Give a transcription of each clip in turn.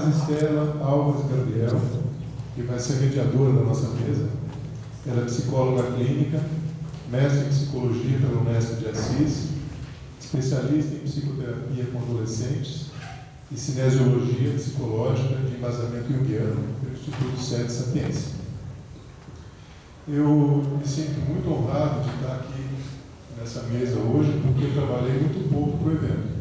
Damares Estela Alves Gabriel, que vai ser mediadora da nossa mesa. Ela é psicóloga clínica, mestre em psicologia pela Unesp de Assis, especialista em psicoterapia com adolescentes e cinesiologia psicológica de embasamento junguiano pelo Instituto Sede Sapiência. Eu me sinto muito honrado de estar aqui nessa mesa hoje, porque eu trabalhei muito pouco para o evento.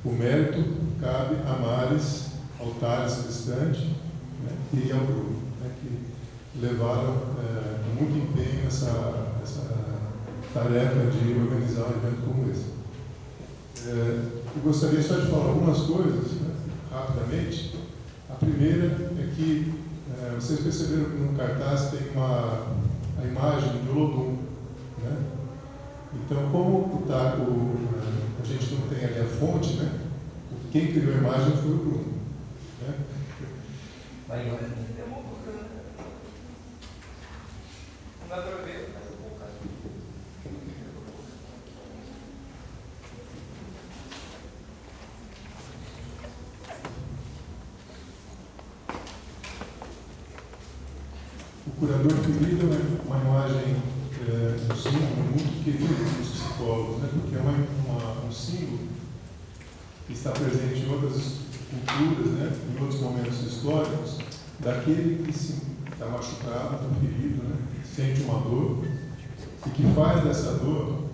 O mérito cabe a Maris, ao Thales Cristante, né, e ao Bruno, né, que levaram com muito empenho essa tarefa de organizar um evento como esse. Eu gostaria só de falar algumas coisas, né, rapidamente. A primeira é que vocês perceberam que no cartaz tem a imagem de Olodum, né? Então, como a gente não tem ali a fonte, né? Quem criou a imagem foi o Bruno, né? Não dá para ver. O curador ferido é uma imagem, um símbolo muito querido dos psicólogos, né? Porque é um símbolo que está presente em outras culturas, né? Em outros momentos históricos, daquele que está machucado, está ferido, né? Sente uma dor e que faz dessa dor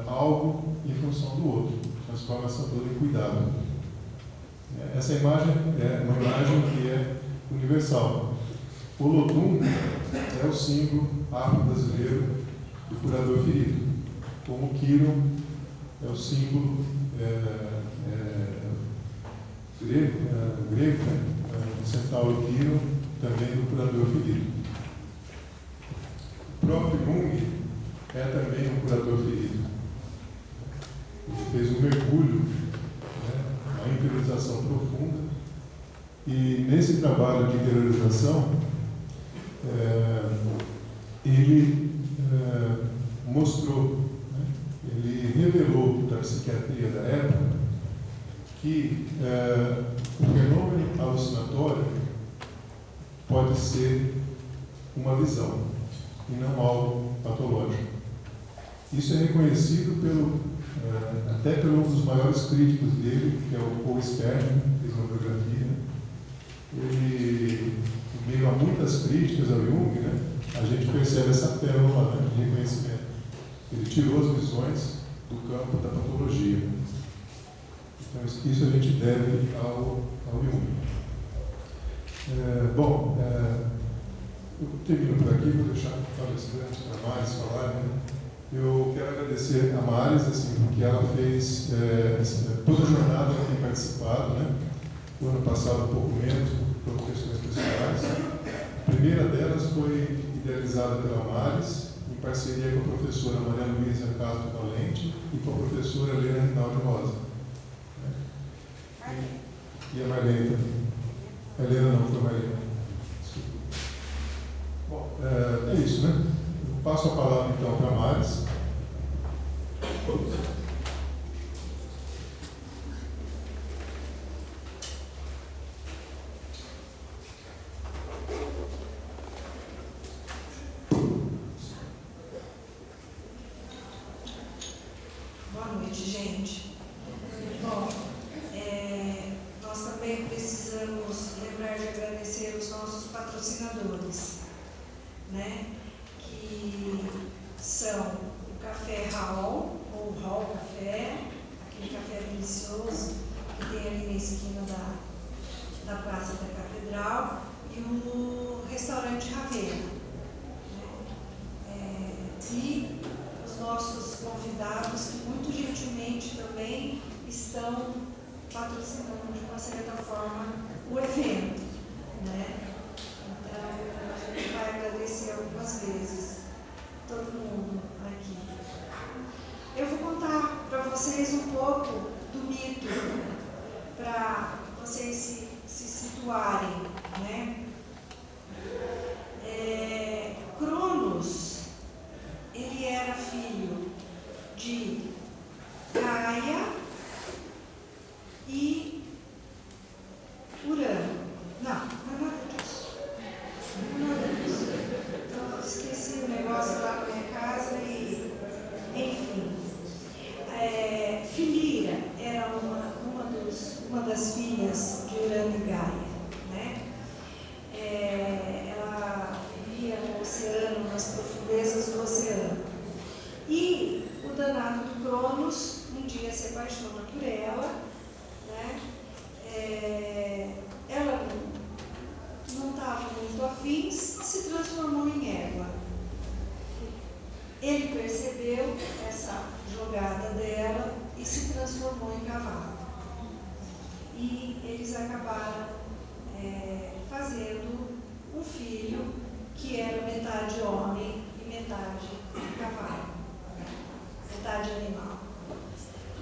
algo em função do outro, transforma essa dor em cuidado. Essa imagem é uma imagem que é universal. O Olodum é o símbolo afro-brasileiro do curador ferido, como o Quiron é o símbolo grego, né? O centauro Quiron também do curador ferido. O próprio Jung é também um curador ferido. Ele fez um mergulho, né? Uma interiorização profunda, e nesse trabalho de interiorização ele mostrou, né? Ele revelou para a psiquiatria da época que o fenômeno alucinatório pode ser uma visão e não algo patológico. Isso é reconhecido até pelo um dos maiores críticos dele, que é o Paul Stern, que fez uma biografia. Ele, em meio a muitas críticas ao Jung, né, a gente percebe essa pérola, né, de reconhecimento. Ele tirou as visões do campo da patologia. Então, isso a gente deve ao Jung. Eu termino por aqui, vou deixar o palestrante, a Maris, falar. Né? Eu quero agradecer a Maris, assim, porque ela fez toda a jornada, ela tem participado, né? O ano passado, um pouco menos, por questões pessoais. A primeira delas foi idealizada pela Maris, em parceria com a professora Maria Luísa Castro Valente e com a professora Helena Rinaldi Rosa. E a Marlene também. A Helena não, foi a Marlene. Bom, é isso, né? Eu passo a palavra então para a Maris. Boa noite, gente. Bom, nós também precisamos lembrar de agradecer os nossos patrocinadores, né? Que são o Café Raol, ou Raol Café, aquele café delicioso que tem ali na esquina da Praça da Catedral, e o Restaurante Ravena, né? E os nossos convidados, que muito gentilmente também estão patrocinando de uma certa forma o evento, né? Então, a gente vai agradecer algumas vezes todo mundo aqui. Eu vou contar para vocês um pouco do mito, para vocês se situarem, né? Cronos, ele era filho de Gaia e Urano. fazendo um filho que era metade homem e metade cavalo, metade animal.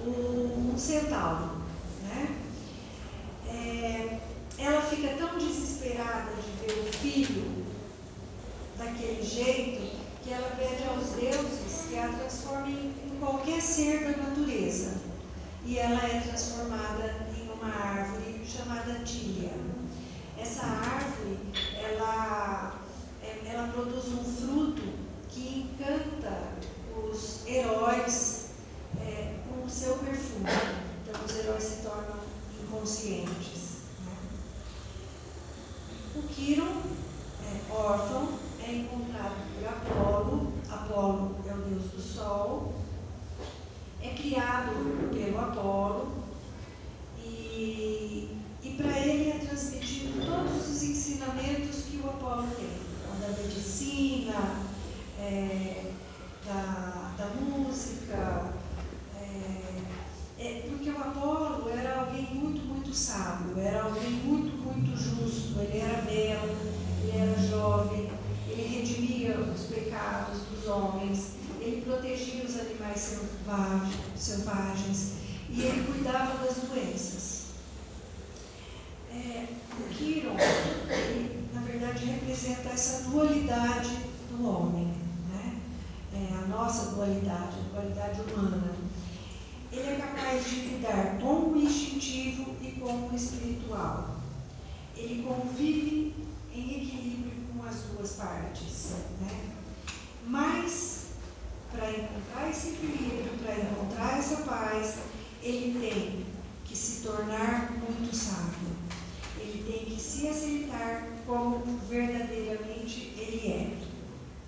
Um centauro, né? Ela fica tão desesperada de ver o filho daquele jeito que ela pede aos deuses que a transformem em qualquer ser da natureza. E ela é transformada em uma árvore chamada Tília. Essa árvore, ela produz um fruto que encanta os heróis com o seu perfume. Então, os heróis se tornam inconscientes. Né? O Quiron, órfão, é encontrado por Apolo. Apolo é o deus do sol. É criado pelo Apolo e para ele é transmitido todos os ensinamentos que o Apolo tem. Então, da medicina, da música, porque o Apolo era alguém muito, muito sábio, era alguém muito, muito justo, ele era belo, ele era jovem, ele redimia os pecados dos homens, ele protegia os animais selvagens e ele cuidava das doenças. O Quiron, ele, na verdade, representa essa dualidade do homem, né? A nossa dualidade, a dualidade humana. Ele é capaz de lidar com o instintivo e com o espiritual. Ele convive em equilíbrio com as duas partes, né? Mas, para encontrar esse equilíbrio, para encontrar essa paz, ele tem que se tornar muito sábio. Ele tem que se aceitar como verdadeiramente ele é.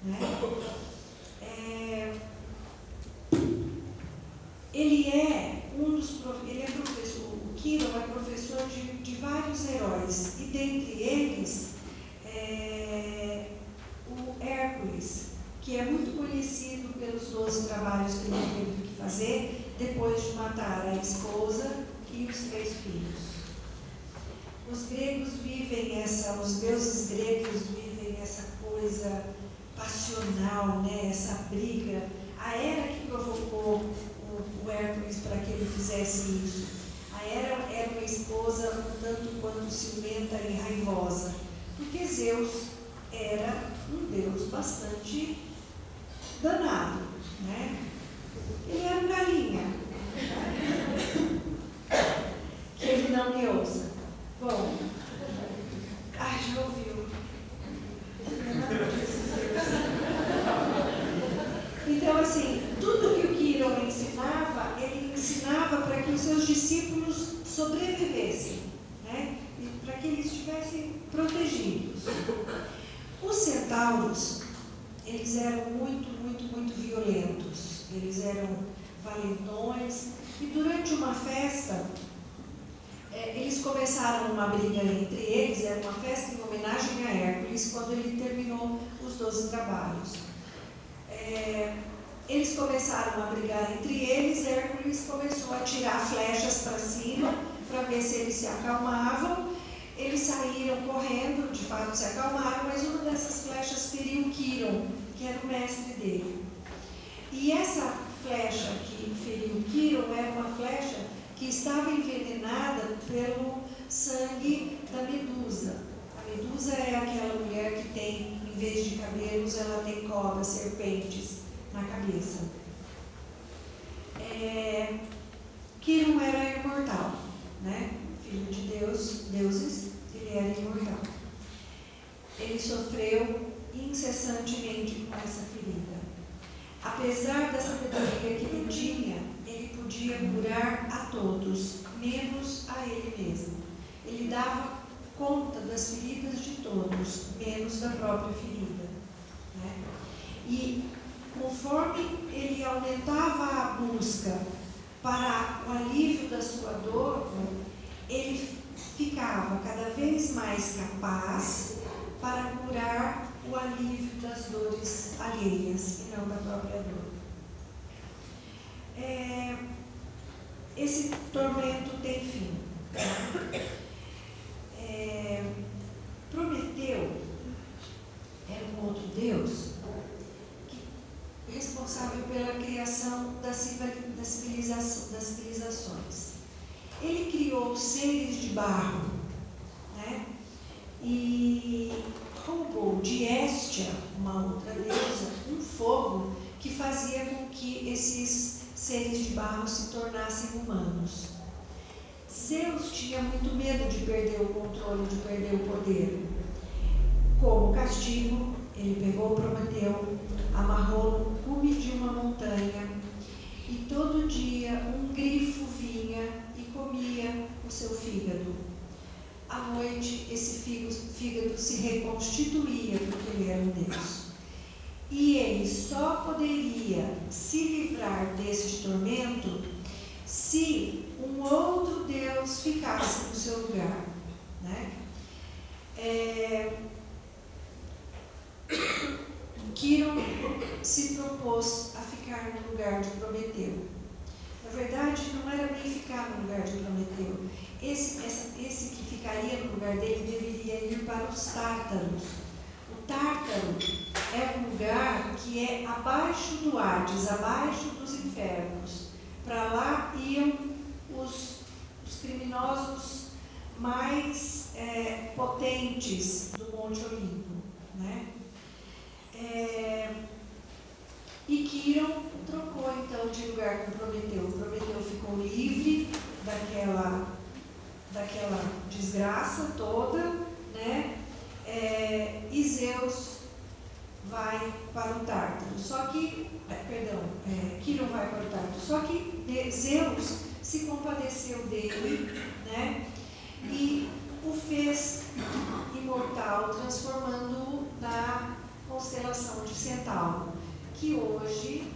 Né? Ele é professor, o Quiron é professor de vários heróis, e dentre eles, o Hércules, que é muito conhecido pelos 12 trabalhos que ele teve que fazer depois de matar a esposa e os 3 filhos. Os deuses gregos vivem essa coisa passional, né? Essa briga. A Hera que provocou o Hércules para que ele fizesse isso. A Hera era uma esposa um tanto quanto ciumenta e raivosa, porque Zeus era um deus bastante danado, né? Ele era um galinha. Que ele não me ouça. Bom, já ouviu. Então, assim, tudo que o Quiron ensinava, ele ensinava para que os seus discípulos sobrevivessem, né? E para que eles estivessem protegidos. Os centauros, eles eram muito, muito, muito violentos. Eles eram valentões. E durante uma festa, eles começaram uma briga entre eles. Era uma festa em homenagem a Hércules, quando ele terminou os 12 trabalhos. Eles começaram a brigar entre eles. Hércules começou a tirar flechas para cima para ver se eles se acalmavam. Eles saíram correndo, de fato se acalmaram, mas uma dessas flechas feriu Quiron, que era o mestre dele. E essa flecha que feriu Quiron era uma flecha que estava envenenada pelo sangue da Medusa. A Medusa é aquela mulher que tem, em vez de cabelos, ela tem cobras, serpentes na cabeça. Quiron era imortal, né? Filho de deuses, ele era imortal. Ele sofreu incessantemente com essa ferida. Apesar da sabedoria que ele tinha, ele podia curar a todos, menos a ele mesmo. Ele dava conta das feridas de todos, menos da própria ferida. Né? E conforme ele aumentava a busca para o alívio da sua dor, ele ficava cada vez mais capaz para curar o alívio das dores alheias e não da própria dor. Esse tormento tem fim. Prometeu barro, né? E roubou de Héstia, uma outra deusa, um fogo que fazia com que esses seres de barro se tornassem humanos. Zeus tinha muito medo de perder o controle, de perder o poder. Como castigo, ele pegou Prometeu, amarrou no cume de uma montanha e todo dia um grifo vinha e comia o seu fígado. À noite, esse fígado se reconstituía, porque ele era um deus. E ele só poderia se livrar deste tormento se um outro deus ficasse no seu lugar, né? Quiron se propôs a ficar no lugar de Prometeu. Na verdade, não era bem ficar no lugar de Prometeu. Esse que ficaria no lugar dele deveria ir para os Tártaros. O Tártaro é um lugar que é abaixo do Hades, abaixo dos infernos. Para lá iam os criminosos mais potentes do Monte Olimpo, né? E Quiron trocou então de lugar com Prometeu. Prometeu ficou livre daquela desgraça toda, né? E Zeus vai para o Tártaro. Só que, Quiron vai para o Tártaro. Só que Zeus se compadeceu dele, né? E o fez imortal, transformando-o na constelação de Centauro, que hoje,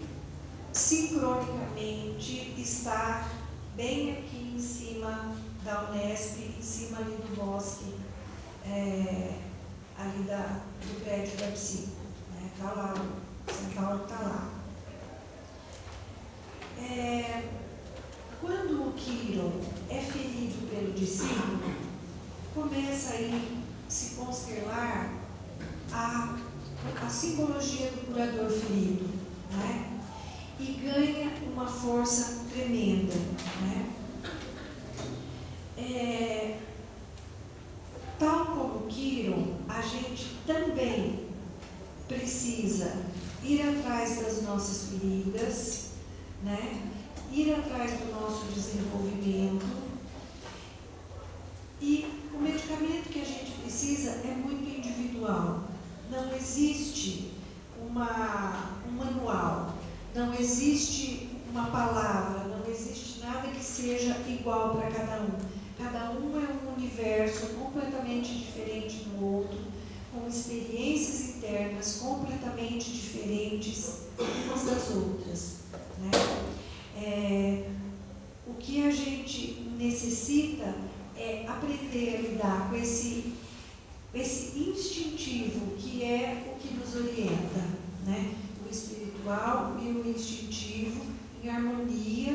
sincronicamente, está bem aqui em cima da Unesp, em cima ali do bosque, ali do prédio da PSI. Está lá, o Centauro está lá. Quando o Quiron é ferido pelo discípulo, começa aí a se constelar a simbologia do curador ferido, né? E ganha uma força tremenda, né? Tal como Quiron, a gente também precisa ir atrás das nossas feridas, né? Ir atrás do nosso desenvolvimento. E o medicamento que a gente precisa é muito individual. Não existe um manual, não existe uma palavra, não existe nada que seja igual para cada um. Cada um é um universo completamente diferente do outro, com experiências internas completamente diferentes umas das outras, né? O que a gente necessita é aprender a lidar com esse instintivo que é o que nos orienta, né? O espiritual e o instintivo em harmonia,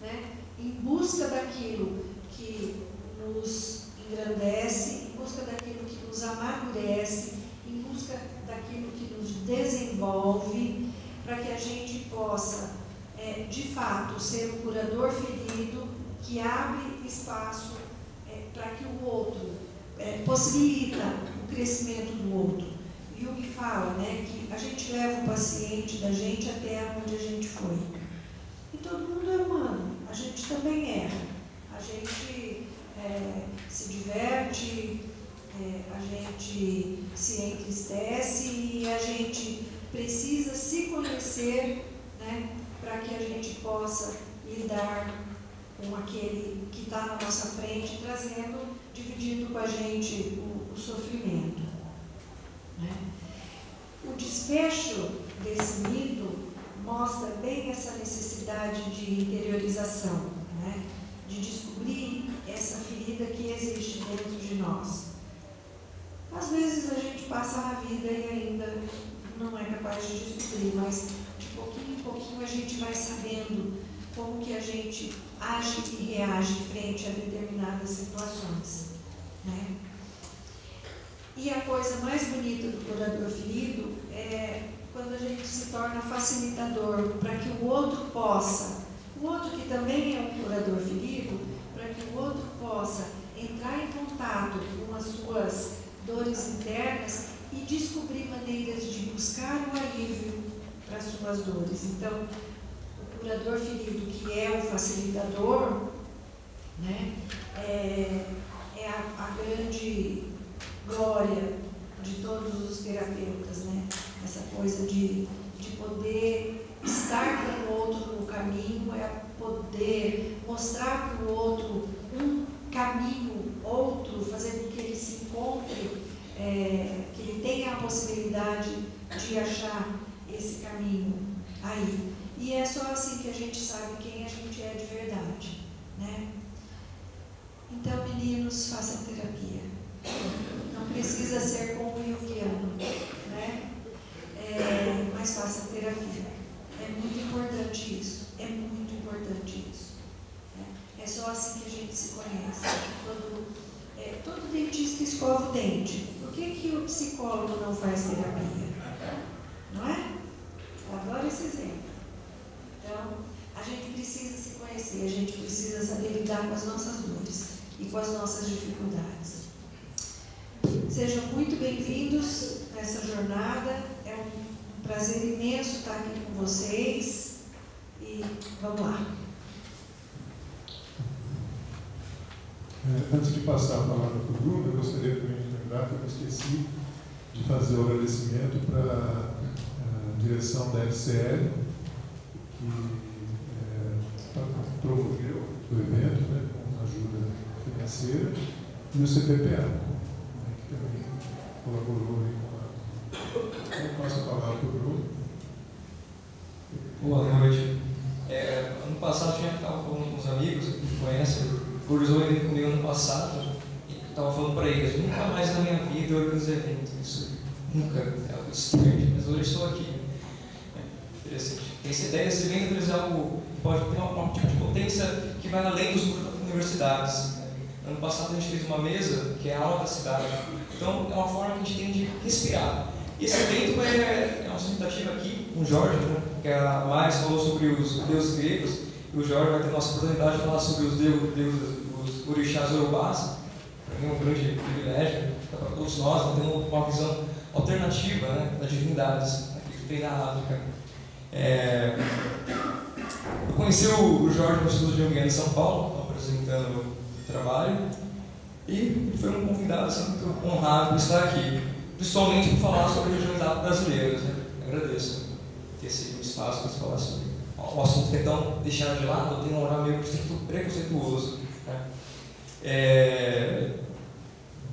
né? Em busca daquilo que nos engrandece, em busca daquilo que nos amadurece, em busca daquilo que nos desenvolve, para que a gente possa, de fato, ser um curador ferido que abre espaço para que o outro possibilita o crescimento do outro. Jung fala, né, que a gente leva o paciente da gente até onde a gente foi. E todo mundo é humano, a gente também erra. A gente se diverte, a gente se entristece e a gente precisa se conhecer, né, para que a gente possa lidar com aquele que está na nossa frente, dividindo com a gente o sofrimento, né? O desfecho desse mito mostra bem essa necessidade de interiorização, né? De descobrir essa ferida que existe dentro de nós. Às vezes a gente passa na vida e ainda não é capaz de descobrir, mas de pouquinho em pouquinho a gente vai sabendo como que a gente age e reage frente a determinadas situações, né? E a coisa mais bonita do curador ferido é quando a gente se torna facilitador para que o outro que também é um curador ferido, para que o outro possa entrar suas dores internas e descobrir maneiras de buscar o alívio para as suas dores. Então, o curador ferido, que é o facilitador, né, é a grande glória de todos os terapeutas, né? Essa coisa de poder estar com o outro no caminho, é poder mostrar para o outro um caminho, outro, fazer com que ele se encontre, que ele tenha a possibilidade de achar esse caminho aí. E é só assim que a gente sabe quem a gente é de verdade, né? Então, meninos, façam terapia. Não precisa ser como o junguiano, né? Mas façam terapia. É muito importante isso. É muito importante isso. Né? É só assim que a gente se conhece. Todo dentista escova o dente. Por que o psicólogo não faz terapia? Não é? Eu adoro esse exemplo. Então, a gente precisa se conhecer, a gente precisa saber lidar com as nossas dores e com as nossas dificuldades. Sejam muito bem-vindos nessa jornada. É um prazer imenso estar aqui com vocês. E vamos lá. Antes de passar a palavra para o Bruno, eu gostaria também de lembrar que eu esqueci de fazer o agradecimento para a direção da FCL, que promoveu o evento, né, com ajuda financeira, e o CPPA, né, que também colaborou aí com a... Eu passo a palavra para o Bruno. Boa noite. Ano passado eu estava falando com uns amigos que me conhecem, organizou um evento comigo ano passado, e estava falando para eles, nunca mais na minha vida eu organizo evento, isso nunca, é algo estranho, mas hoje estou aqui. Interessante. Essa ideia desse evento é algo que pode ter um tipo de potência que vai além dos universidades. Ano passado a gente fez uma mesa, que é a aula da cidade, então é uma forma que a gente tem de respirar. E esse evento é uma tentativa aqui com o Jorge, né, que a Maris falou sobre os deuses gregos, e o Jorge vai ter a nossa oportunidade de falar sobre os deuses, os orixás urubás. Para mim é um grande privilégio, para todos nós, temos uma visão alternativa, né, das divindades aqui que tem na África. Eu conheci o Jorge no Instituto de Junguiano em São Paulo, apresentando o trabalho, e ele foi um convidado assim, muito honrado por estar aqui, principalmente por falar sobre regiões brasileiras. Né? Eu agradeço ter esse espaço para falar sobre o assunto que é tão deixado de lado, tem um horário meio preconceituoso. Né?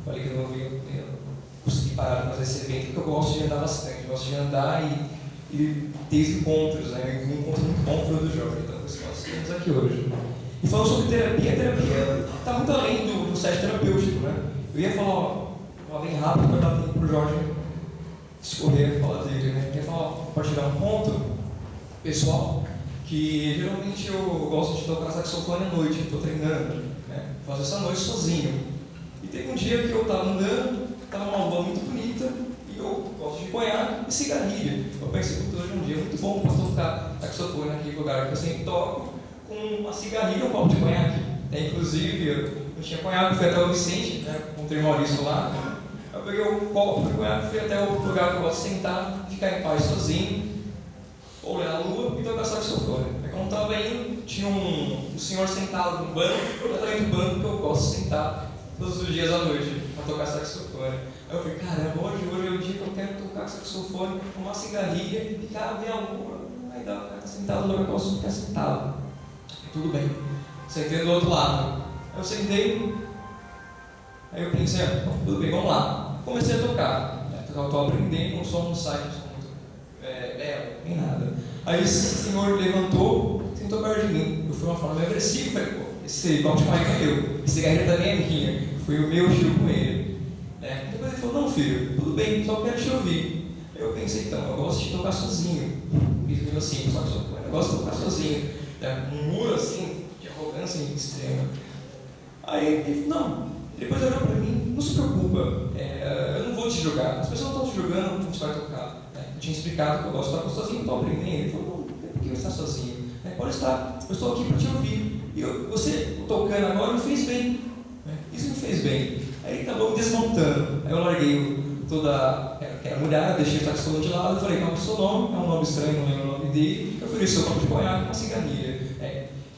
Falei que eu não ia conseguir parar de fazer esse evento, porque eu gosto de andar bastante, eu gosto de andar e ter encontros, né? Um encontro muito bom foi o do Jorge, então por isso que nós estamos aqui hoje. E falando sobre terapia, a terapia está muito além do set terapêutico, né? Eu ia falar bem rápido para dar tempo para o Jorge escorrer a fala dele, né? Eu ia compartilhar um ponto pessoal, que geralmente eu gosto de tocar saxofone à noite, estou treinando, né? Faço essa noite sozinho. E teve um dia que eu estava andando, estava uma rua muito bonita, e eu gosto de conhaque e cigarrilha. Eu pensei que hoje é um dia muito bom para tocar saxofone naquele lugar que eu sempre toco, com uma cigarrilha e um copo de conhaque. Inclusive, eu tinha conhaque, fui até o Vicente, né, com o Maurício lá. Eu peguei o copo de conhaque, fui até o lugar que eu gosto de sentar, ficar em paz sozinho, olhar a lua e tocar saxofone. Quando eu estava indo, tinha um senhor sentado no banco, exatamente no banco que eu gosto de sentar todos os dias à noite para tocar saxofone. Aí eu falei, caramba, hoje é o dia que eu quero tocar saxofone, fumar cigarrilha e ficar ver a lua. Aí dá, o cara tá sentado no lugar que eu gosto de ficar sentado. Tudo bem. Sentei do outro lado. Aí eu sentei, aí eu pensei, tudo bem, vamos lá. Comecei a tocar. Eu estou aprendendo, o som não sai, não sou muito nem nada. Aí esse senhor levantou, sentou perto de mim. Eu fui uma forma meio agressiva, falei, pô, esse copo de conhaque é meu, esse cigarrilha também é minha. Foi o meu estilo com ele. Depois ele falou, não filho, tudo bem, só quero te ouvir. Aí eu pensei, então, eu gosto de tocar sozinho. Mesmo assim, eu gosto de tocar sozinho. Um muro assim, de arrogância extrema. Aí ele falou, não, depois olhou para mim, não se preocupa, eu não vou te julgar, as pessoas não estão te julgando, a gente vai tocar. Eu tinha explicado que eu gosto de tocar sozinho, estou aprendendo. Ele falou, não, por que você está sozinho? Pode estar, eu estou aqui para te ouvir. E você tocando agora me fez bem. Isso me fez bem. Aí acabou me desmontando. Aí eu larguei toda aquela mulher, deixei o saxofone de lado, falei, qual é o seu nome? É um nome estranho, não lembro o nome dele. Eu ofereci o copo de conhaque com uma cigarrilha.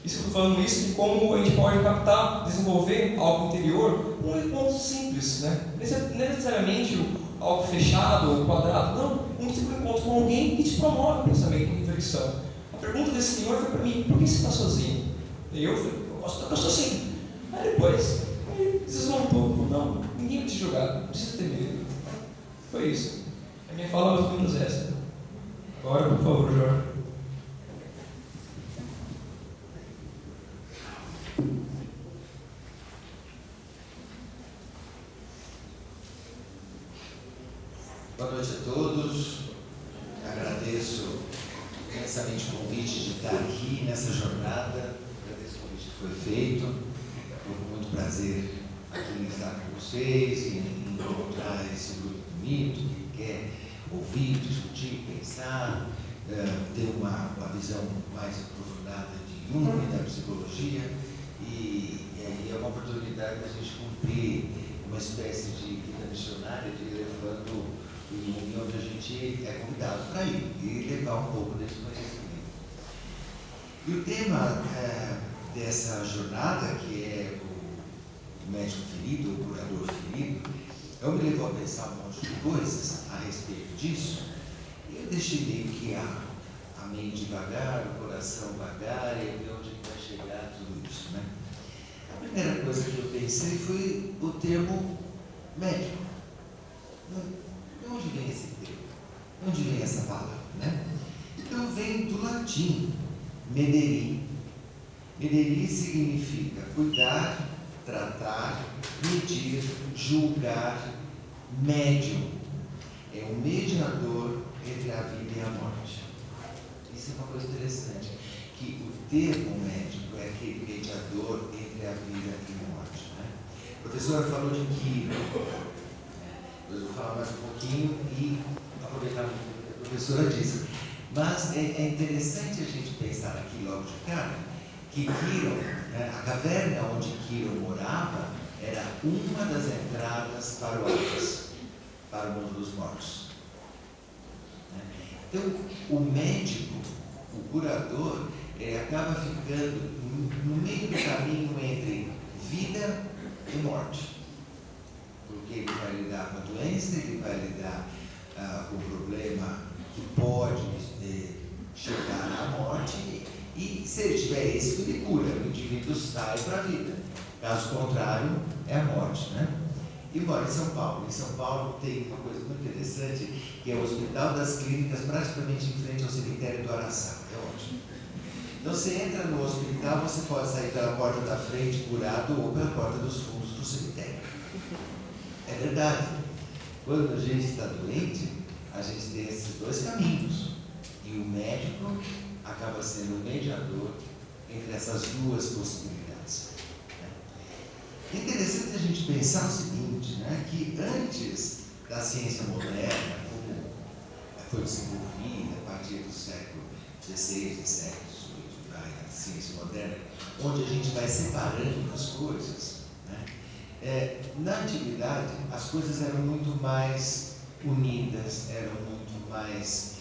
Isso que eu estou falando isso de como a gente pode captar, desenvolver algo interior com um encontro simples, né? Não é necessariamente algo fechado ou quadrado, não. Um tipo de encontro com alguém que te promove o pensamento e reflexão. A pergunta desse senhor foi para mim, por que você está sozinho? E eu falei, eu gosto estar sozinho. Aí depois, ele desmontou, falou, não, ninguém vai te julgar, não precisa ter medo. Foi isso. A minha fala é mais ou menos essa. Agora, por favor, Jorge. Boa noite a todos. Agradeço imensamente o convite de estar aqui nessa jornada. Agradeço o convite que foi feito. Foi com muito prazer aqui estar com vocês e encontrar esse grupo bonito que quer ouvir, discutir, pensar, ter uma visão mais aprofundada de Jung e da psicologia. E aí é uma oportunidade da gente cumprir uma espécie de vida missionária de ir levando e onde a gente é convidado para ir e levar um pouco desse conhecimento. E o tema dessa jornada, que é o médico ferido, o curador ferido, eu me levou a pensar um monte de coisas a respeito disso, e eu deixei meio que a mente devagar, o coração vagar, e ver onde vai chegar tudo isso, né? A primeira coisa que eu pensei foi o termo médico. De onde vem esse termo? De onde vem essa palavra, né? Então vem do latim, mederi. Mederi significa cuidar, tratar, medir, julgar, médium. É um mediador entre a vida e a morte. Isso é uma coisa interessante, que o termo médico é aquele mediador entre a vida e a morte, né? A professora falou de Quiro. Eu vou falar mais um pouquinho e aproveitar o que a professora disse. Mas é interessante a gente pensar aqui logo de cara que Quiro, né, a caverna onde Quiro morava, era uma das entradas para o Hades, para o mundo dos mortos. Então, o médico, o curador, ele acaba ficando no meio do caminho entre vida e morte. Porque ele vai lidar com a doença, ele vai lidar com o problema que pode chegar à morte, e se ele tiver êxito, ele cura, o indivíduo sai para a vida. Caso contrário, é a morte, né? E mora em São Paulo. Em São Paulo tem uma coisa muito interessante, que é o Hospital das Clínicas, praticamente em frente ao cemitério do Araçá. É ótimo. Então, você entra no hospital, você pode sair pela porta da frente curado ou pela porta dos fundos do cemitério. É verdade. Quando a gente está doente, a gente tem esses dois caminhos. E o médico acaba sendo o mediador entre essas duas possibilidades. É interessante a gente pensar o seguinte, né, que antes da ciência moderna, como foi desenvolvida a partir do século XVI, século XVIII, a ciência moderna, onde a gente vai separando as coisas, né, na antiguidade as coisas eram muito mais unidas, eram muito mais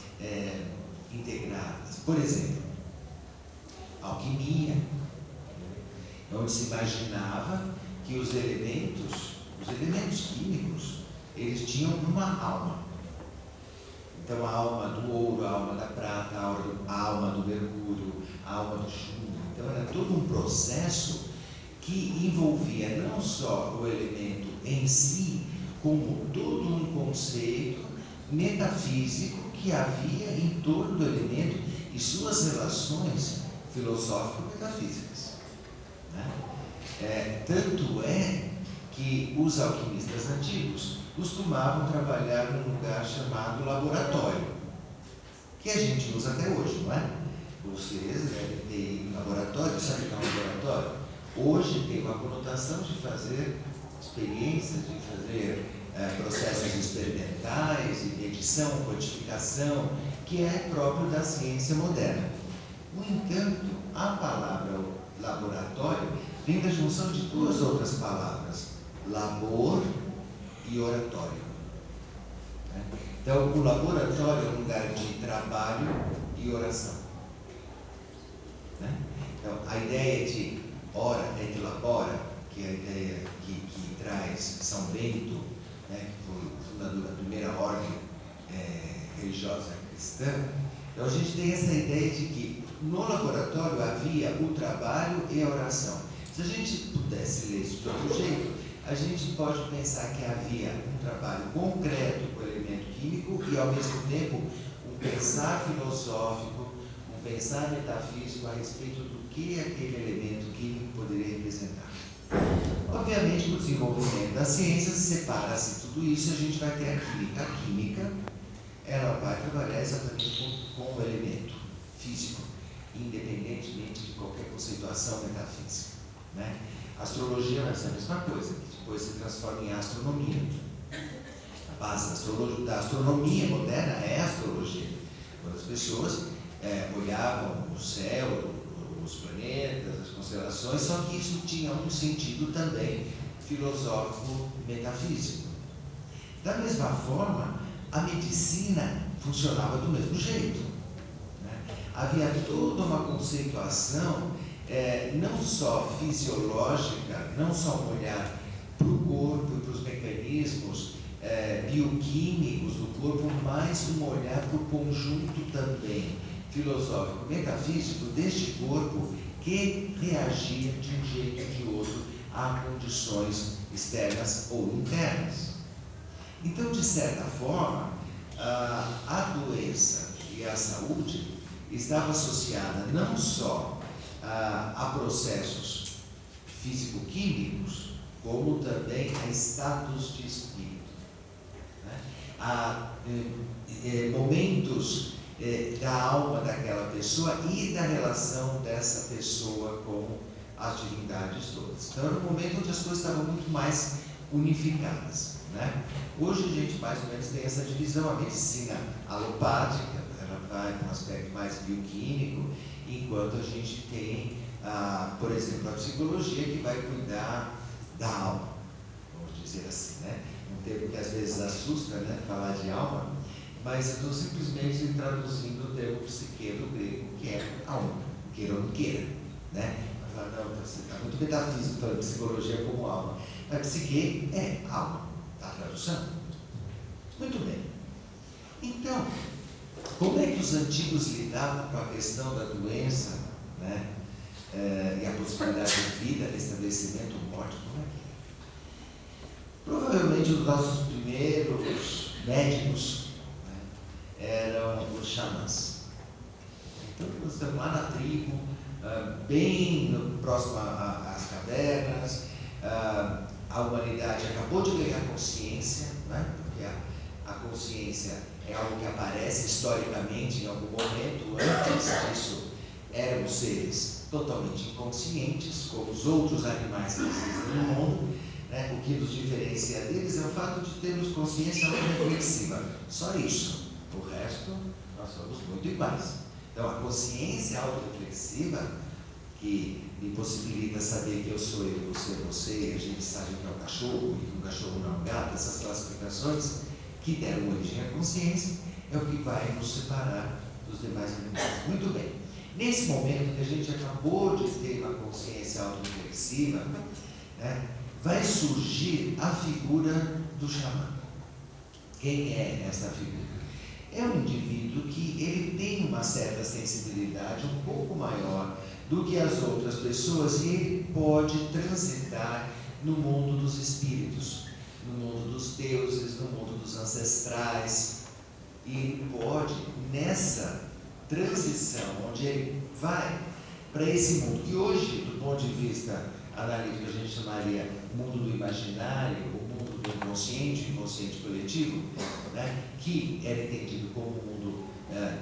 integradas. Por exemplo, alquimia, onde se imaginava que os elementos químicos, eles tinham uma alma. Então, a alma do ouro, a alma da prata, a alma do mercúrio, a alma do chumbo. Então, era todo um processo que envolvia não só o elemento em si, como todo um conceito metafísico que havia em torno do elemento e suas relações filosófico-metafísicas, né? Tanto é que os alquimistas antigos costumavam trabalhar num lugar chamado laboratório, que a gente usa até hoje, não é? Vocês devem ter ido no laboratório, sabe o que é um laboratório? Hoje tem uma conotação de fazer experiências, de fazer processos experimentais, de medição, codificação, que é próprio da ciência moderna. No entanto, a palavra laboratório vem da junção de duas outras palavras, labor e oratório. Né? Então, o laboratório é um lugar de trabalho e oração. Né? Então, a ideia de ora et labora, que é a ideia que traz São Bento, né, que foi o fundador da primeira ordem religiosa cristã. Então, a gente tem essa ideia de que no laboratório havia o trabalho e a oração. Se a gente pudesse ler isso de outro jeito, a gente pode pensar que havia um trabalho concreto com o elemento químico e, ao mesmo tempo, um pensar filosófico, um pensar metafísico a respeito do que aquele elemento químico poderia representar. Obviamente, o desenvolvimento da ciência separa-se tudo isso e a gente vai ter a química. A química, ela vai trabalhar exatamente com o elemento físico, independentemente de qualquer conceituação metafísica. Né? A astrologia vai ser a mesma coisa, que depois se transforma em astronomia. A base da astronomia moderna é a astrologia. Quando as pessoas olhavam o céu, os planetas, as constelações, só que isso tinha um sentido também filosófico metafísico. Da mesma forma, a medicina funcionava do mesmo jeito. Né? Havia toda uma conceituação não só fisiológica, não só um olhar para o corpo e para os mecanismos bioquímicos do corpo, mas um olhar para o conjunto também filosófico, metafísico deste corpo que reagia de um jeito ou de outro a condições externas ou internas. Então, de certa forma, a doença e a saúde estava associada não só a processos físico-químicos, como também a status de espírito, né? A momentos da alma daquela pessoa e da relação dessa pessoa com as divindades todas. Então, era um momento onde as coisas estavam muito mais unificadas. Né? Hoje a gente mais ou menos tem essa divisão. A medicina alopática, ela vai para um aspecto mais bioquímico, enquanto a gente tem, por exemplo, a psicologia, que vai cuidar da alma, vamos dizer assim, né? Um termo que às vezes assusta, né? Falar de alma, mas eu estou simplesmente traduzindo o termo psique do grego, que é alma, queira ou não queira, né? Vai falar, não, você está muito metafísico falando psicologia como alma. A psique é alma, a tradução. Muito bem. Então, como é que os antigos lidavam com a questão da doença, né? E a possibilidade de vida, restabelecimento, morte? Como é que é? Provavelmente os nossos primeiros médicos, né, eram os xamãs. Então, nós estamos lá na tribo, bem próximo às cavernas. A humanidade acabou de ganhar consciência, né? Porque a consciência é algo que aparece historicamente em algum momento. Antes disso, éramos seres totalmente inconscientes, como os outros animais que existem no mundo. Né? O que nos diferencia deles é o fato de termos consciência autoreflexiva. Só isso. O resto, nós somos muito iguais. Então, a consciência autoreflexiva, que me possibilita saber que eu sou eu, você é você, e a gente sabe que é um cachorro e que um cachorro não é um gato, essas classificações que deram origem à consciência, é o que vai nos separar dos demais animais. Muito bem. Nesse momento que a gente acabou de ter uma consciência autoreflexiva, né, vai surgir a figura do xamã. Quem é essa figura? É um indivíduo que ele tem uma certa sensibilidade um pouco maior do que as outras pessoas e ele pode transitar no mundo dos espíritos, no mundo dos deuses, no mundo dos ancestrais. E ele pode, nessa transição, onde ele vai para esse mundo, que hoje, do ponto de vista analítico, a gente chamaria mundo do imaginário, o mundo do inconsciente, inconsciente coletivo, né, que era entendido como o mundo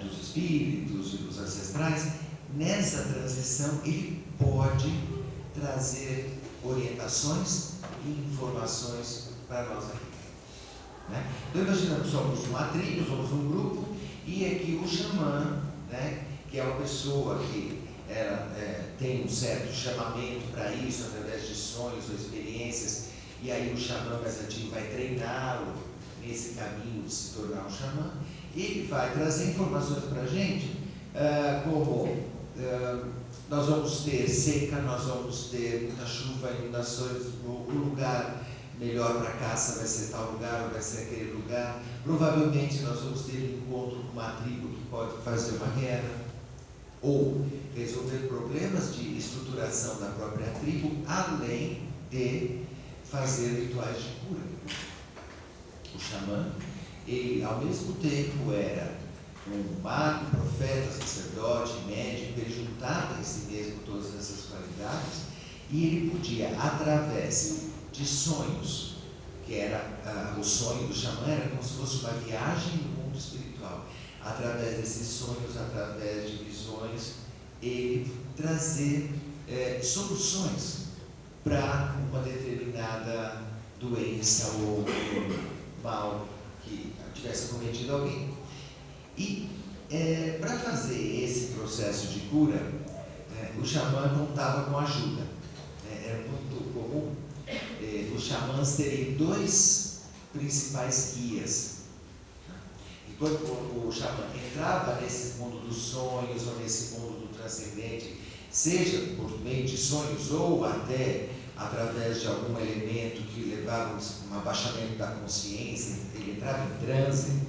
dos espíritos e dos ancestrais. Nessa transição, ele pode trazer orientações e informações para nós aqui. Né? Então, imaginamos, somos uma tribo, somos um grupo, e aqui o xamã, né, que é uma pessoa que tem um certo chamamento para isso, através de sonhos ou experiências, e aí o xamã mais antigo vai treiná-lo nesse caminho de se tornar um xamã. Ele vai trazer informações para a gente, como nós vamos ter seca, nós vamos ter muita chuva, inundações, o lugar melhor para caça vai ser tal lugar, ou vai ser aquele lugar. Provavelmente nós vamos ter um encontro com uma tribo que pode fazer uma guerra, ou resolver problemas de estruturação da própria tribo, além de fazer rituais de cura. O xamã, ele ao mesmo tempo era um mago, profeta, sacerdote, médico, ele juntava em si mesmo todas essas qualidades, e ele podia, através de sonhos, que era o sonho do xamã era como se fosse uma viagem no mundo espiritual. Através desses sonhos, através de visões, ele trazer soluções para uma determinada doença ou mal que tivesse cometido alguém. E para fazer esse processo de cura, o xamã contava com ajuda. Era muito comum os xamãs terem dois principais guias. E quando o xamã entrava nesse mundo dos sonhos ou nesse mundo do transcendente, seja por meio de sonhos ou até através de algum elemento que levava um abaixamento da consciência, ele entrava em transe.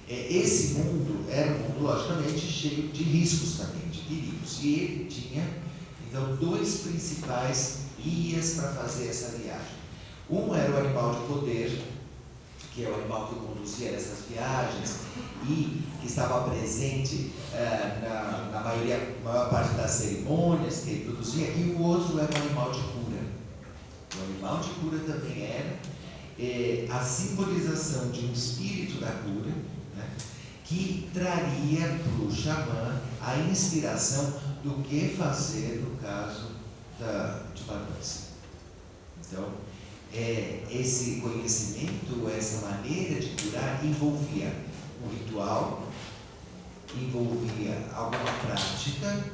Esse mundo era um mundo, logicamente, cheio de riscos também, de perigos. E ele tinha, então, dois principais guias para fazer essa viagem. Um era o animal de poder, que é o animal que conduzia essas viagens e que estava presente na maior parte das cerimônias que ele produzia, e o outro era o animal de cura. O animal de cura também era a simbolização de um espírito da cura, né, que traria para o xamã a inspiração do que fazer no caso de uma doença. Então, esse conhecimento, essa maneira de curar envolvia um ritual, envolvia alguma prática,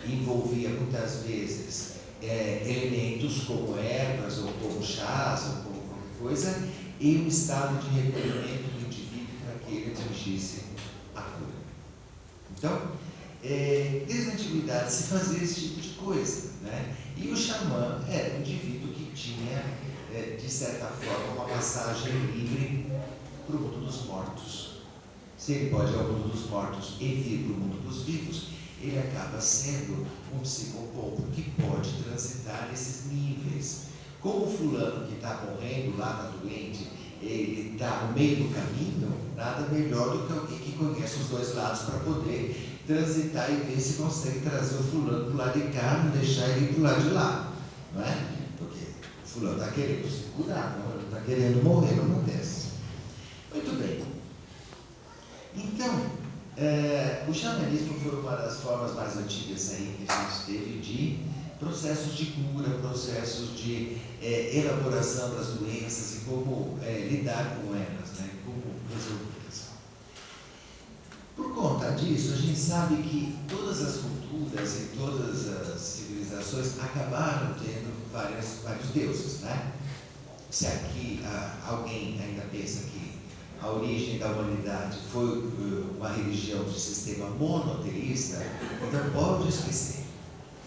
envolvia muitas vezes elementos como ervas ou como chás ou como qualquer coisa, e um estado de recolhimento do indivíduo para que ele atingisse a cura. Então, desde a antiguidade se fazia esse tipo de coisa, né? E o xamã era um indivíduo que tinha, de certa forma, uma passagem livre para o mundo dos mortos. Se ele pode ir ao mundo dos mortos e vir para o mundo dos vivos, ele acaba sendo um psicopompo que pode transitar nesses níveis. Como o fulano que está morrendo lá, está doente, ele está no meio do caminho, nada melhor do que alguém que conhece os dois lados para poder transitar e ver se consegue trazer o fulano para o lado de cá, não deixar ele ir para o lado de lá, não é? Porque o fulano está querendo se curar, não está querendo morrer, não acontece. Muito bem. Então, o xamanismo foi uma das formas mais antigas aí que a gente teve de processos de cura, processos de elaboração das doenças e como lidar com elas, né? Como resolvê-las. Por conta disso, a gente sabe que todas as culturas e todas as civilizações acabaram tendo vários deuses, né? Se aqui alguém ainda pensa que a origem da humanidade foi uma religião de sistema monoteísta, então pode esquecer.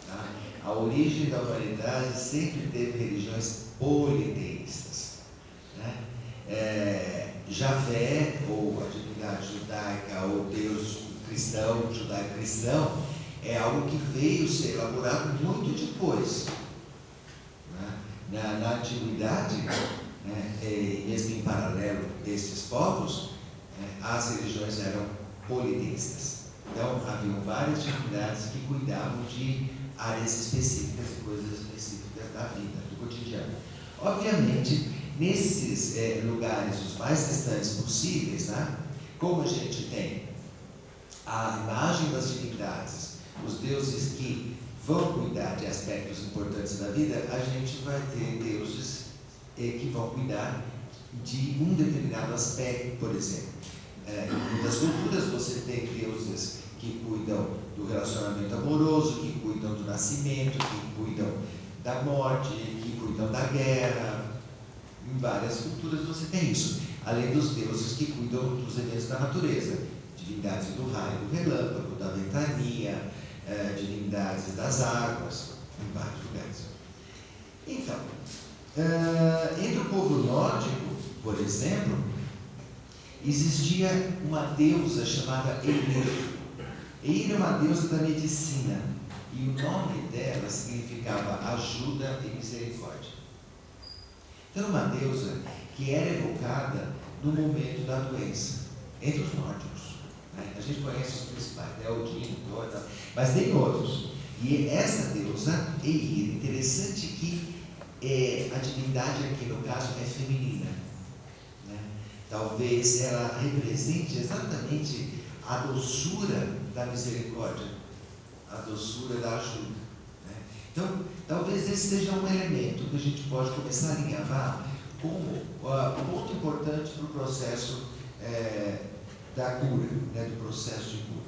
Tá? A origem da humanidade sempre teve religiões politeístas. Né? Javé, ou a divindade judaica, ou Deus cristão, judaico-cristão, é algo que veio ser elaborado muito depois. Né? Na antiguidade, mesmo em paralelo desses povos, as religiões eram politeístas. Então, haviam várias divindades que cuidavam de áreas específicas e coisas específicas da vida, do cotidiano. Obviamente, nesses lugares os mais distantes possíveis, né, como a gente tem a imagem das divindades, os deuses que vão cuidar de aspectos importantes da vida, a gente vai ter deuses que vão cuidar de um determinado aspecto, por exemplo. Em muitas culturas você tem deuses que cuidam do relacionamento amoroso, que cuidam do nascimento, que cuidam da morte, que cuidam da guerra, Em várias culturas você tem isso, além dos deuses que cuidam dos eventos da natureza, divindades do raio, do relâmpago, da ventania, divindades das águas, em vários lugares. Então, entre o povo nórdico, por exemplo, existia uma deusa chamada Eir. Eir é uma deusa da medicina, e o nome dela significava ajuda e misericórdia. Então, uma deusa que era evocada no momento da doença, entre os nórdicos. A gente conhece os principais, Odin, Thor, mas tem outros. E essa deusa, Eir, interessante que a divindade aqui no caso é feminina. Talvez ela represente exatamente a doçura da misericórdia, a doçura da ajuda. Então, talvez esse seja um elemento que a gente pode começar a alinhavar como um ponto importante para o processo da cura, do processo de cura.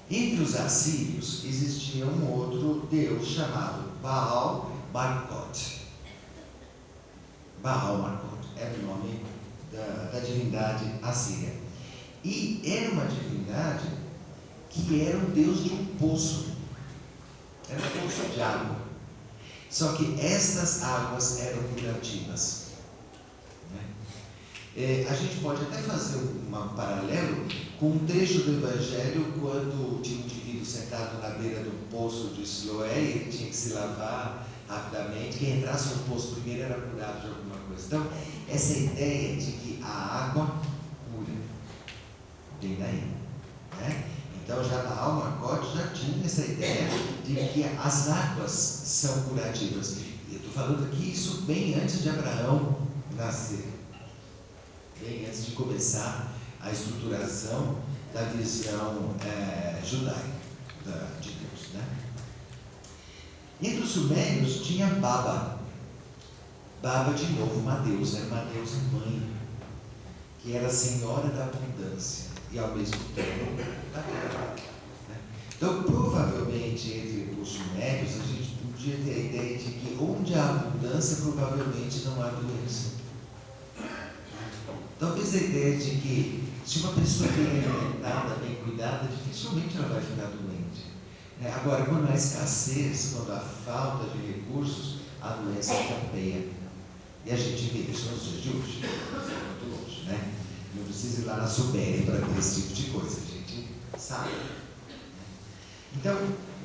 Entre os assírios existia um outro deus chamado Baal Marcote. Baal Marcote era o nome da divindade assíria. E era uma divindade que era um deus de um poço. Era um poço de água. Só que estas águas eram curativas. A gente pode até fazer um paralelo com um trecho do Evangelho, quando tinha um indivíduo sentado na beira do poço de Siloé, e ele tinha que se lavar rapidamente. Quem entrasse no poço primeiro era curado de alguma coisa. Então, essa ideia de que a água cura, vem daí. Então, já na alma Marcote já tinha essa ideia de que as águas são curativas. Eu estou falando aqui isso bem antes de Abraão nascer, bem antes de começar a estruturação da visão judaica de Deus. Entre os sumérios tinha Baba. Baba, de novo, uma deusa, era uma deusa mãe, que era a senhora da abundância e ao mesmo tempo da guerra. Então, provavelmente, entre os sumérios, a gente podia ter a ideia de que onde há abundância, provavelmente não há doença. Talvez a ideia de que se uma pessoa bem alimentada, bem cuidada, dificilmente ela vai ficar doente. Agora, quando há escassez, quando há falta de recursos, a doença campeia. E a gente vê isso nos dias de hoje, muito longe, Não precisa ir lá na Supéria para ver esse tipo de coisa, a gente sabe. Então,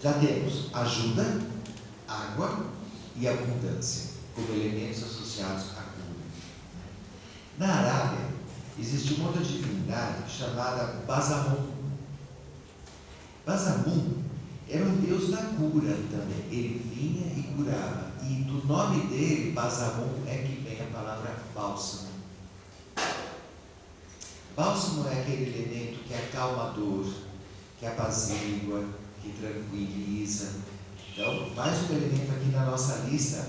já temos ajuda, água e abundância como elementos associados à cura. Na Arábia, existe uma outra divindade chamada Basamum. Basamum era um deus da cura também. Ele vinha e curava. E do nome dele, Basamum, é que vem a palavra bálsamo. Bálsamo é aquele elemento que é acalmador, que apazigua, que tranquiliza. Então, mais um elemento aqui na nossa lista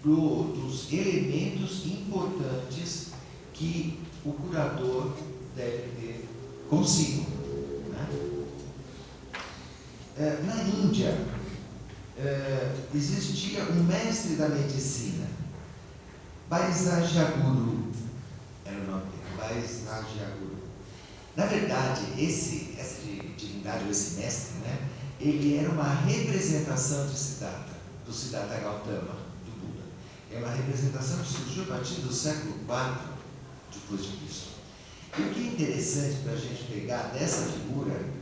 dos elementos importantes que o curador deve ter consigo. Na Índia, existia um mestre da medicina, Vaisajaguru, era o nome dele, Vaisajaguru. Na verdade, essa divindade, ou esse mestre, ele era uma representação de Siddhartha, do Siddhartha Gautama, do Buda. É uma representação que surgiu a partir do século IV depois de Cristo. E o que é interessante para a gente pegar dessa figura,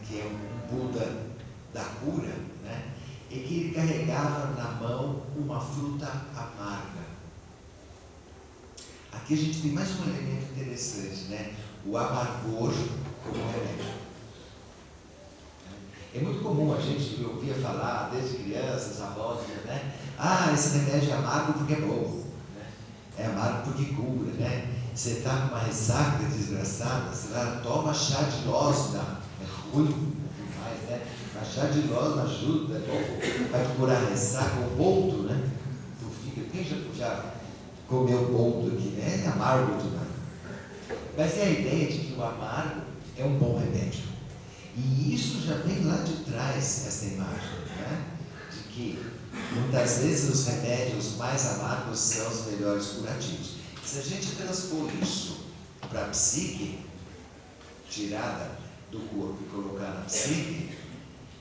que é um Buda da cura, é que ele carregava na mão uma fruta amarga. Aqui a gente tem mais um elemento interessante, o amargor como remédio. É muito comum a gente ouvir falar, desde crianças, avós, esse remédio é amargo porque é bom, é amargo porque cura, Você está com uma ressaca desgraçada, você vai, toma chá de noz, é ruim demais, Mas chá de noz ajuda, vai curar a ressaca, o boldo, do fígado. Quem já comeu boldo aqui, É amargo demais. Mas é a ideia de que o amargo é um bom remédio. E isso já vem lá de trás, essa imagem, de que Muitas vezes os remédios mais amargos são os melhores curativos. Se a gente transpor isso para a psique, tirada do corpo e colocar na psique,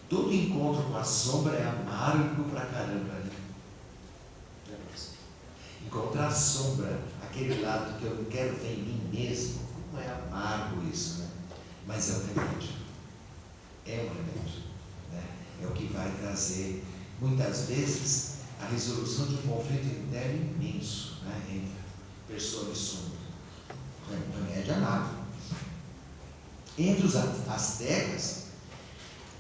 todo encontro com a sombra é amargo pra caramba. Né? Encontrar a sombra, aquele lado que eu não quero ver em mim mesmo, como é amargo isso, né? Mas é um remédio. É um remédio. Né? É o que vai trazer, muitas vezes, a resolução de um conflito interno imenso, né? Entre pessoa e sombra. É um remédio amargo. Entre os astecas,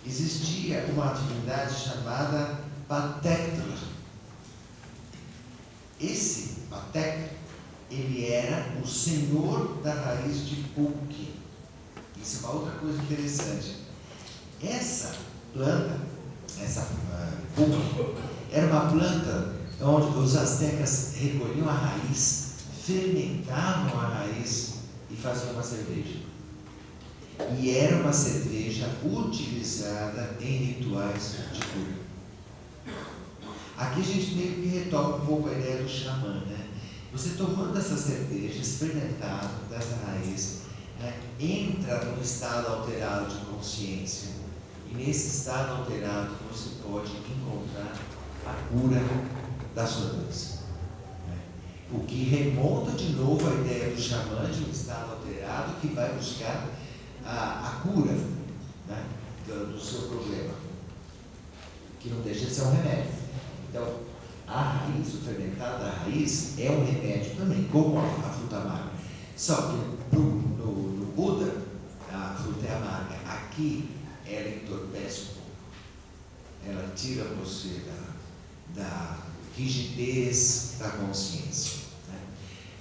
existia uma divindade chamada Patectra. Esse Patectra, ele era o senhor da raiz de Pulque. Isso é uma outra coisa interessante. Essa planta, essa Pulque, era uma planta onde os astecas recolhiam a raiz, fermentavam a raiz e faziam uma cerveja. E era uma cerveja utilizada em rituais de cura. Aqui a gente meio que retoma um pouco a ideia do xamã, né? Você tomando essa cerveja, experimentado dessa raiz, né, entra num estado alterado de consciência. E nesse estado alterado você pode encontrar a cura da sua doença. Né? O que remonta de novo a ideia do xamã de um estado alterado que vai buscar a cura, né, do seu problema, que não deixa de ser um remédio. Então, a raiz, o fermentado da raiz, é um remédio também, como a fruta amarga. Só que no Buda, a fruta é amarga. Aqui, ela entorpece um pouco. Ela tira você da rigidez da consciência. Né?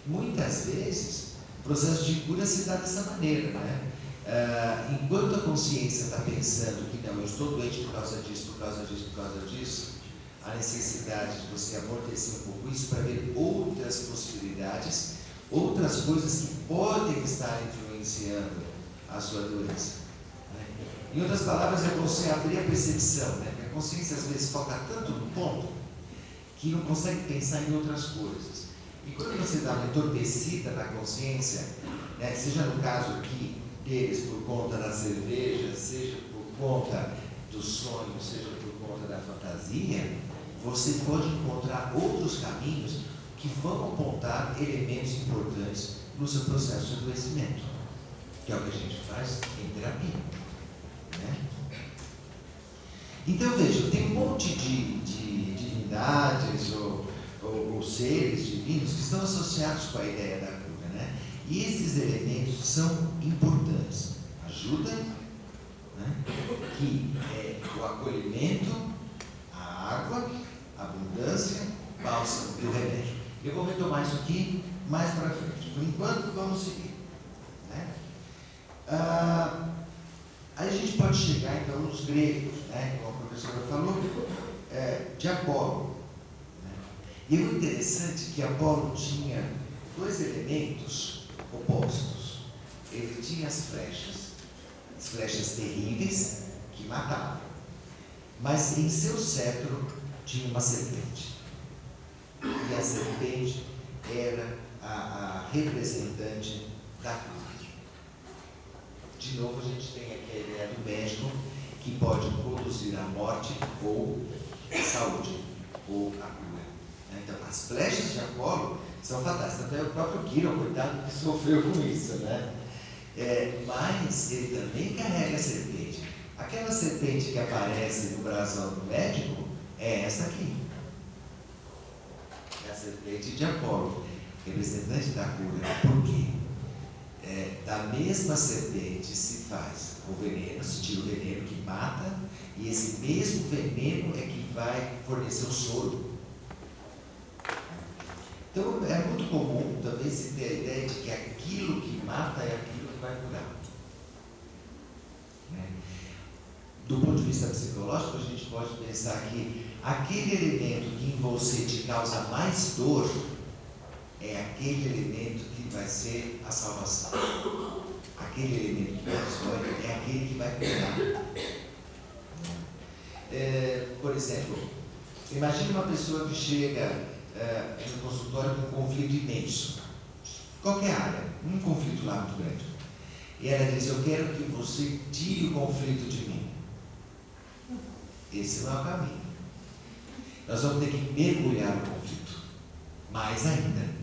Muitas vezes, o processo de cura se dá dessa maneira, né? Enquanto a consciência está pensando que não, eu estou doente por causa disso, por causa disso, por causa disso, a necessidade de você amortecer um pouco isso para ver outras possibilidades, outras coisas que podem estar influenciando a sua doença. Né? Em outras palavras, é você abrir a percepção, né? Porque a consciência às vezes foca tanto no ponto que não consegue pensar em outras coisas. E quando você dá uma entorpecida na consciência, né, seja no caso aqui deles por conta da cerveja, seja por conta do sonho, seja por conta da fantasia, você pode encontrar outros caminhos que vão apontar elementos importantes no seu processo de adoecimento, que é o que a gente faz em terapia. Né? Então, veja, tem um monte de divindades ou seres divinos que estão associados com a ideia da cura, né? E esses elementos são importantes. Ajuda, né? Que é o acolhimento, a água, a abundância, bálsamo e o remédio. Eu vou retomar isso aqui mais para frente. Por enquanto, vamos seguir. Né? Aí a gente pode chegar, então, nos gregos, né? Como a professora falou, de Apolo. Né? E o interessante é que Apolo tinha dois elementos opostos. Ele tinha as flechas terríveis que matavam, mas em seu cetro tinha uma serpente. E a serpente era a representante da cura. De novo, a gente tem aqui a ideia do médico que pode produzir a morte ou a saúde, ou a cura. Então, as flechas de Apolo são fatais. Até o próprio Quirón, coitado, que sofreu com isso, né? Mas ele também carrega a serpente. Aquela serpente que aparece no brasão do médico é essa aqui. É a serpente de Apolo, representante da cura. Por quê? Da mesma serpente se faz o veneno, se tira o veneno que mata, e esse mesmo veneno é que vai fornecer o soro. Então, é muito comum também se ter a ideia de que aquilo que mata é aquilo que vai curar. Né? Do ponto de vista psicológico, a gente pode pensar que aquele elemento que em você te causa mais dor é aquele elemento que vai ser a salvação. Aquele elemento que mais dói é aquele que vai curar. Por exemplo, Imagine uma pessoa que chega no consultório com um conflito imenso, qualquer área, um conflito lá muito grande. E ela diz: eu quero que você tire o conflito de mim. Esse não é o caminho. Nós vamos ter que mergulhar no conflito. Mais ainda.